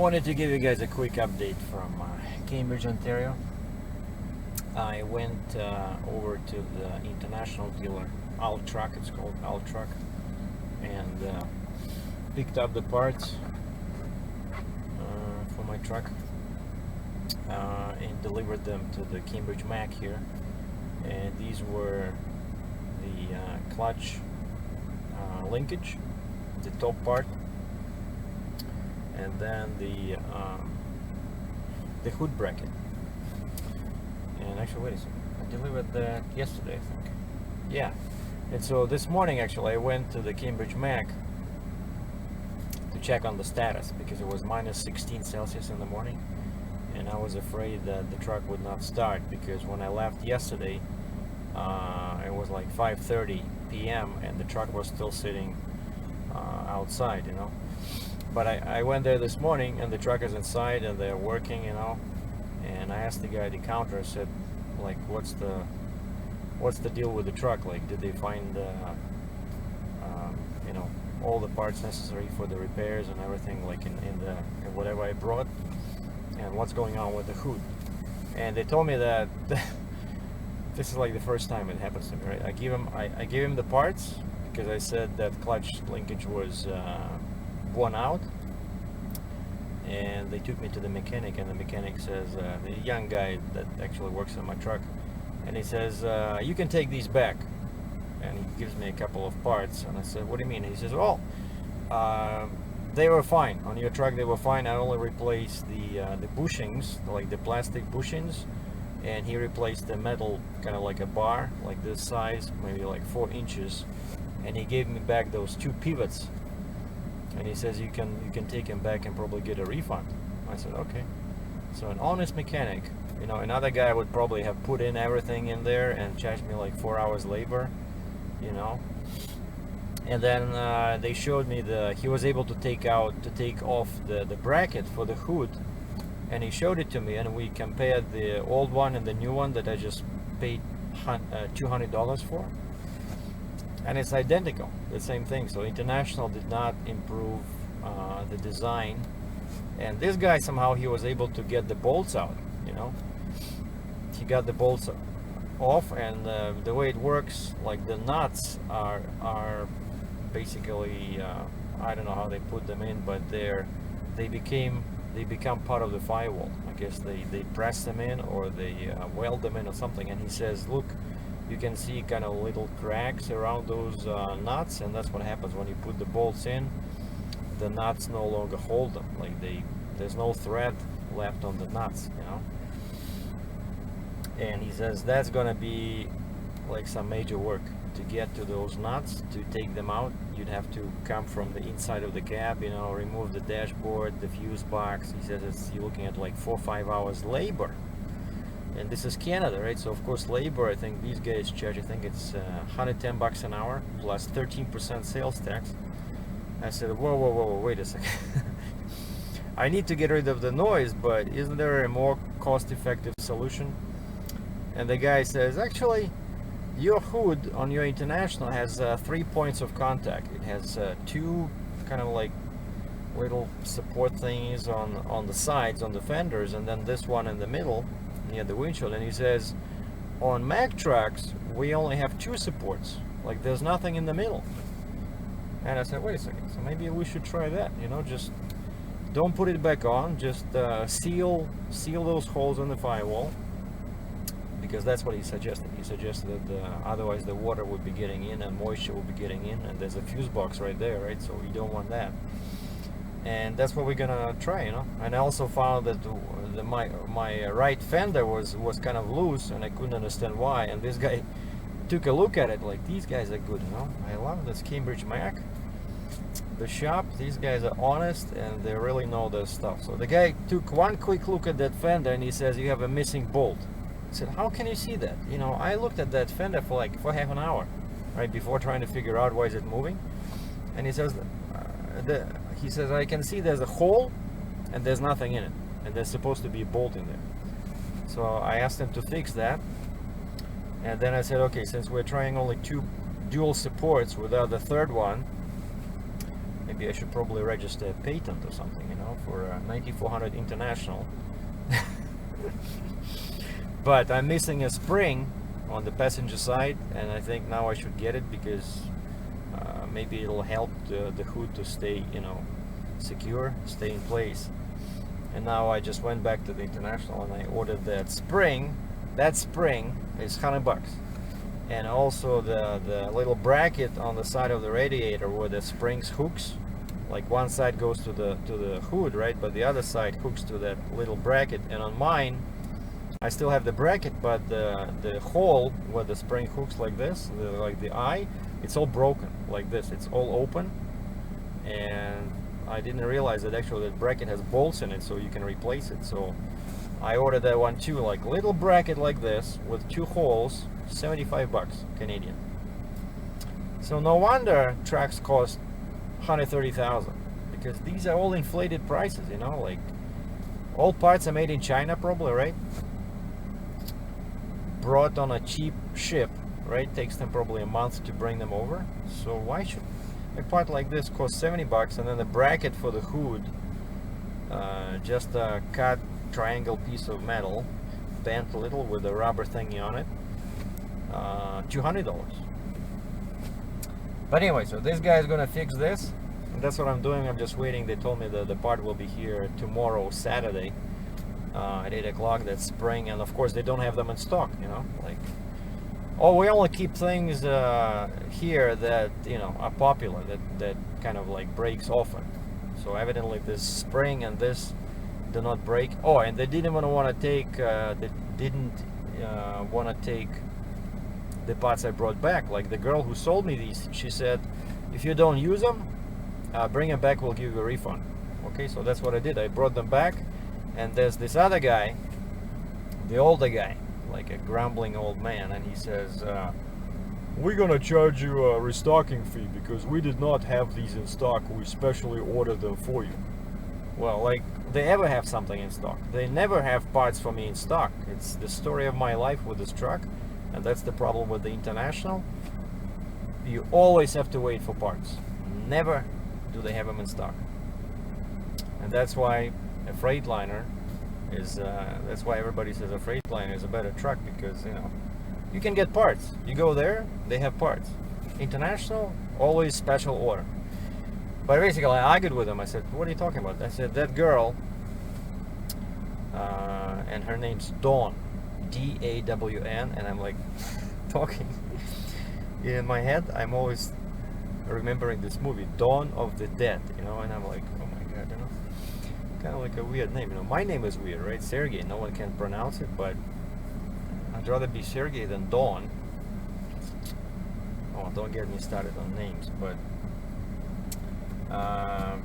wanted to give you guys a quick update from Cambridge, Ontario. I went over to the international dealer, Truck, it's called Truck, and picked up the parts for my truck and delivered them to the Cambridge Mac here. And these were the clutch linkage, the top part, and then the hood bracket. And actually, wait a second, I delivered that yesterday, I think. Yeah. And so this morning, actually, I went to the Cambridge Mac to check on the status, because it was minus 16 Celsius in the morning, and I was afraid that the truck would not start, because when I left yesterday, it was like 5:30 p.m. and the truck was still sitting outside, you know. But I went there this morning, and the truck is inside and they're working, you know. And I asked the guy at the counter, I said, like, what's the deal with the truck? Like, did they find you know, all the parts necessary for the repairs and everything, like in whatever I brought, and what's going on with the hood? And they told me that this is like the first time it happens to me, right? I gave him the parts, because I said that clutch linkage was worn out, and they took me to the mechanic, and the mechanic says, the young guy that actually works on my truck, and he says, you can take these back, and he gives me a couple of parts. And I said, what do you mean? He says, well, they were fine on your truck, they were fine. I only replaced the bushings, like the plastic bushings, and he replaced the metal, kind of like a bar, like this size, maybe like 4 inches, and he gave me back those 2 pivots, and he says you can take them back and probably get a refund. I said, okay. So an honest mechanic, you know, another guy would probably have put in everything in there and charged me like 4 hours labor, you know. And then they showed me he was able to take off the bracket for the hood, and he showed it to me, and we compared the old one and the new one that I just paid $200 for, and it's identical, the same thing. So International did not improve the design, and this guy somehow he was able to get the bolts out, you know. He got the bolts off, and the way it works, like the nuts are basically I don't know how they put them in, but they become part of the firewall. I guess they press them in, or they weld them in or something. And he says, look, you can see kind of little cracks around those nuts, and that's what happens when you put the bolts in. The nuts no longer hold them, like there's no thread left on the nuts, you know. And he says that's gonna be like some major work to get to those nuts, to take them out. You'd have to come from the inside of the cab, you know, remove the dashboard, the fuse box. He says you're looking at like 4 or 5 hours labor, and this is Canada, right? So of course labor, I think these guys charge, I think it's $110 an hour plus 13% sales tax. I said, whoa, wait a second. I need to get rid of the noise, but isn't there a more cost-effective solution? And the guy says, actually, your hood on your International has 3 points of contact. It has 2 kind of like little support things on the sides, on the fenders, and then this one in the middle near the windshield. And he says, on Mack trucks, we only have 2 supports. Like there's nothing in the middle. And I said, wait a second, so maybe we should try that, you know, just don't put it back on, just seal those holes in the firewall, because that's what he suggested. He suggested that otherwise the water would be getting in and moisture would be getting in, and there's a fuse box right there, right? So we don't want that. And that's what we're gonna try, you know. And I also found that my right fender was kind of loose, and I couldn't understand why. And this guy took a look at it, like, these guys are good, you know. I love this Cambridge Mac. The shop, these guys are honest and they really know their stuff. So the guy took one quick look at that fender and he says, you have a missing bolt. I said, how can you see that? You know, I looked at that fender for half an hour, right, before trying to figure out why is it moving. And he says, I can see there's a hole and there's nothing in it, and there's supposed to be a bolt in there. So I asked him to fix that, and then I said, okay, since we're trying only 2 dual supports without the third one, Maybe I should probably register a patent or something, you know, for 9400 International. But I'm missing a spring on the passenger side, and I think now I should get it because maybe it'll help the hood to stay, you know, secure, stay in place. And now I just went back to the International and I ordered that spring. That spring is $100, and also the little bracket on the side of the radiator where the springs hooks. Like one side goes to the hood, right, but the other side hooks to that little bracket. And on mine, I still have the bracket, but the hole where the spring hooks like this, like the eye, it's all broken like this. It's all open, and I didn't realize that actually the bracket has bolts in it, so you can replace it. So I ordered that one too, like little bracket like this with 2 holes, $75 Canadian. So no wonder trucks cost 130,000, because these are all inflated prices, you know, like all parts are made in China probably, right? Brought on a cheap ship, right? Takes them probably a month to bring them over. So why should a part like this cost $70, and then the bracket for the hood, just a cut triangle piece of metal, bent a little with a rubber thingy on it, $200. But anyway, so this guy is gonna fix this, and that's what I'm doing. I'm just waiting. They told me the part will be here tomorrow, Saturday, at 8 o'clock, that spring. And of course they don't have them in stock, you know, like, oh, we only keep things here that, you know, are popular, that kind of like breaks often. So evidently this spring and this do not break. Oh, and they didn't even want to take the parts I brought back. Like the girl who sold me these, she said, if you don't use them, bring them back, we'll give you a refund. Okay, so that's what I did. I brought them back, and there's this other guy, the older guy, like a grumbling old man, and he says, we're gonna charge you a restocking fee because we did not have these in stock. We specially ordered them for you. Well, like, they ever have something in stock? They never have parts for me in stock. It's the story of my life with this truck. And that's the problem with the International. You always have to wait for parts. Never do they have them in stock. And that's why a Freightliner is, that's why everybody says a Freightliner is a better truck, because, you know, you can get parts. You go there, they have parts. International, always special order. But basically I argued with them. I said, what are you talking about? I said, that girl, and her name's Dawn, D-A-W-N, and I'm like talking in my head. I'm always remembering this movie, Dawn of the Dead, you know, and I'm like, oh my god, you know, kind of like a weird name, you know. My name is weird, right? Sergey, no one can pronounce it, but I'd rather be Sergey than Dawn. Oh, don't get me started on names. But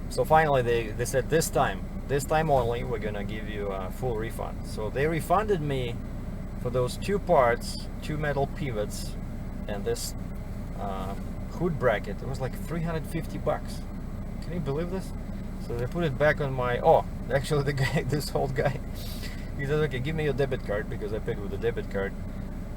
so finally they said, this time only, we're gonna give you a full refund. So they refunded me for those 2 parts, 2 metal pivots, and this hood bracket. It was like $350. Can you believe this? So they put it back on my, oh, actually the guy, this old guy, he says, okay, give me your debit card, because I paid with a debit card.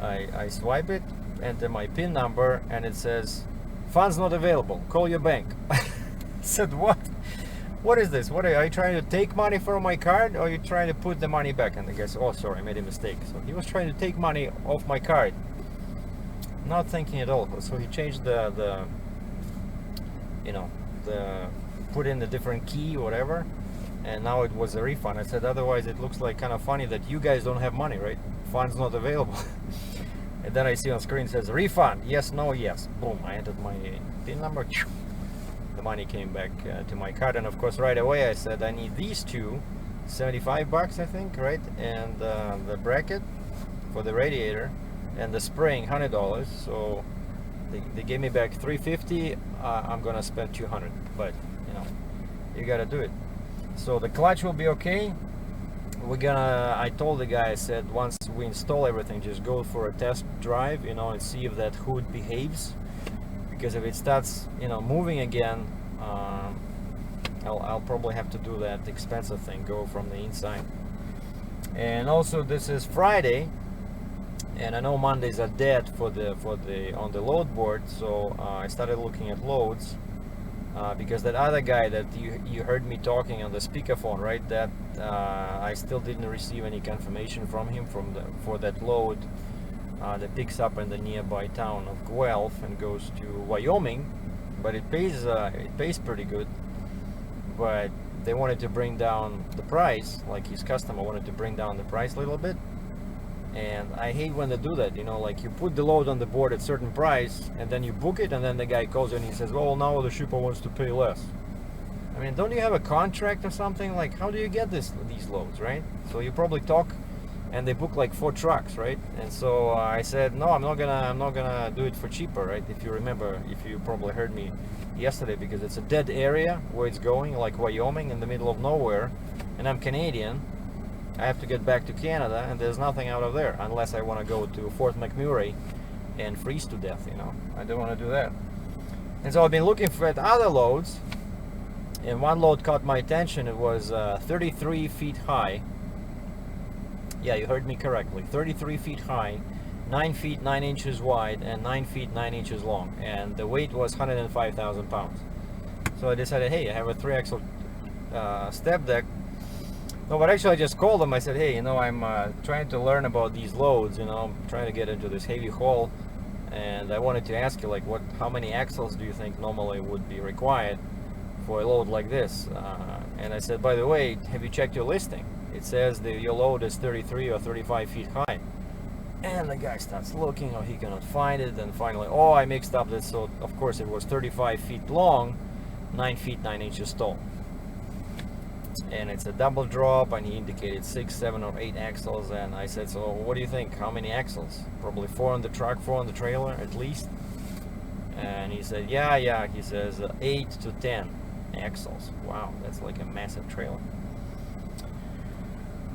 I swipe it, enter my PIN number, and it says, funds not available, call your bank. I said, what? What is this? What are you trying to take money from my card, or are you trying to put the money back? And the guy said, oh, sorry, I made a mistake. So he was trying to take money off my card, not thinking at all. So he changed the you know, put in the different key or whatever, and now it was a refund. I said, otherwise it looks like kind of funny that you guys don't have money, right? Funds not available. And then I see on screen says refund, yes, no, yes. Boom, I entered my PIN number. The money came back to my card, and of course right away I said I need these 2, $75 I think, right? And the bracket for the radiator and the spring, $100. So they gave me back $350. I'm gonna spend $200, but you know, you gotta do it. So the clutch will be okay. I told the guy, I said, once we install everything, just go for a test drive, you know, and see if that hood behaves. Because if it starts, you know, moving again, I'll probably have to do that expensive thing, go from the inside. And also, this is Friday, and I know Mondays are dead on the load board. So I started looking at loads, because that other guy that you heard me talking on the speakerphone, right? That I still didn't receive any confirmation from him for that load that picks up in the nearby town of Guelph and goes to Wyoming, but it pays pretty good. But they wanted to bring down the price, like his customer wanted to bring down the price a little bit. And I hate when they do that, like you put the load on the board at certain price and then you book it, and then the guy calls you and he says, well, now the shipper wants to pay less. I mean, don't you have a contract or something? Like, how do you get these loads, right? So you probably talk, and they book like 4 trucks, right? And so I said, no, I'm not gonna do it for cheaper, right? If you remember, if you probably heard me yesterday, because it's a dead area where it's going, like Wyoming, in the middle of nowhere, and I'm Canadian. I have to get back to Canada, and there's nothing out of there unless I want to go to Fort McMurray and freeze to death. I don't want to do that. And so I've been looking for other loads, and one load caught my attention. It was 33 feet high. Yeah, you heard me correctly. 33 feet high, 9 feet 9 inches wide, and 9 feet 9 inches long, and the weight was 105,000 pounds. So I decided, hey, I have a 3-axle step deck. No, but actually I just called them. I said, hey, I'm trying to learn about these loads, I'm trying to get into this heavy haul, and I wanted to ask you, like, how many axles do you think normally would be required for a load like this? And I said, by the way, have you checked your listing? It says that your load is 33 or 35 feet high. And the guy starts looking, he cannot find it, and finally, I mixed up this. So of course it was 35 feet long, 9 feet 9 inches tall. And it's a double drop, and he indicated 6, 7, or 8 axles. And I said, so what do you think? How many axles? Probably 4 on the truck, 4 on the trailer at least. And he said, yeah. He says 8 to 10 axles. Wow, that's like a massive trailer.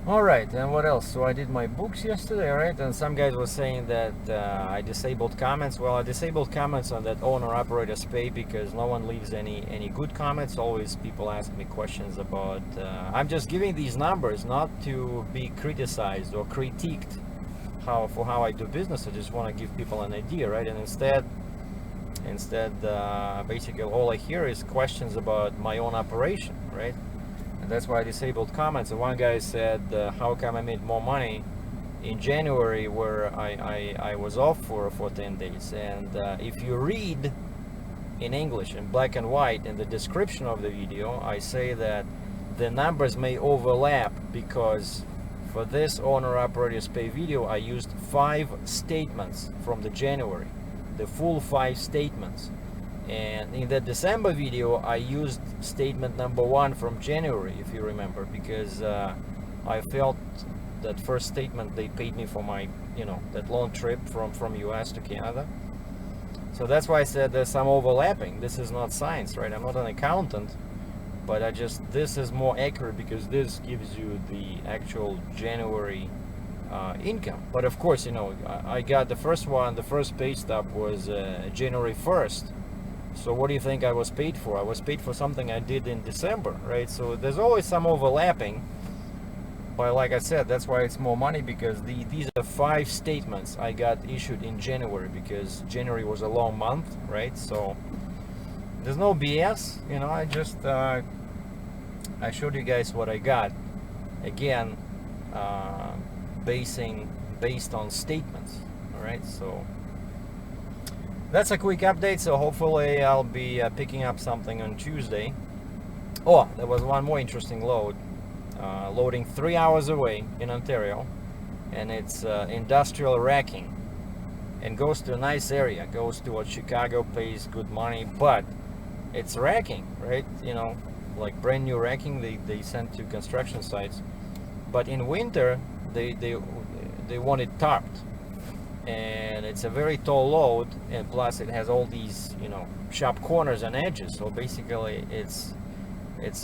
Alright, and what else? So I did my books yesterday, right? And some guys were saying that I disabled comments. Well, I disabled comments on that owner-operator's pay because no one leaves any good comments. Always people ask me questions about... I'm just giving these numbers not to be criticized or critiqued for how I do business. I just want to give people an idea, right? And instead, basically all I hear is questions about my own operation, right? And that's why I disabled comments. And one guy said, how come I made more money in January where I was off for 10 days? And if you read in English in black and white in the description of the video, I say that the numbers may overlap because for this owner-operator's pay video I used 5 statements from the January, the full 5 statements. And in the December video I used statement number 1 from January, if you remember, because I felt that first statement they paid me for my that long trip from US to Canada. So that's why I said there's some overlapping. This is not science, right? I'm not an accountant, but this is more accurate because this gives you the actual January income. But of course, I got the first one, the first pay stub was January 1st. So what do you think I was paid for? I was paid for something I did in December, right? So there's always some overlapping. But like I said, that's why it's more money, because these are 5 statements I got issued in January, because January was a long month, right? So there's no BS, I just I showed you guys what I got. Again, based on statements, all right? So that's a quick update. So hopefully I'll be picking up something on Tuesday. Oh, there was one more interesting load, loading 3 hours away in Ontario, and it's industrial racking, and goes to a nice area, goes to what Chicago pays good money, but it's racking, right? Like brand new racking they send to construction sites, but in winter they want it tarped. And it's a very tall load, and plus it has all these sharp corners and edges, so basically it's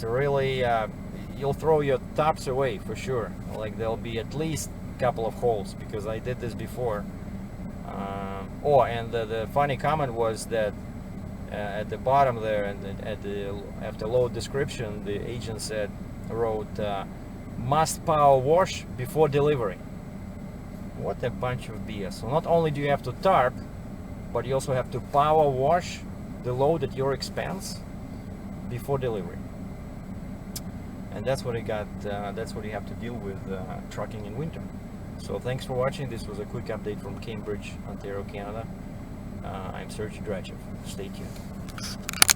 really you'll throw your tops away for sure. Like there'll be at least a couple of holes, because I did this before. And the funny comment was that at the bottom there, and after load description, the agent wrote must power wash before delivery. What a bunch of BS. So not only do you have to tarp, but you also have to power wash the load at your expense. before delivery. And that's what that's what you have to deal with trucking in winter. So thanks for watching. This was a quick update from Cambridge, Ontario, Canada. I'm Sergie Dratchev. Stay tuned.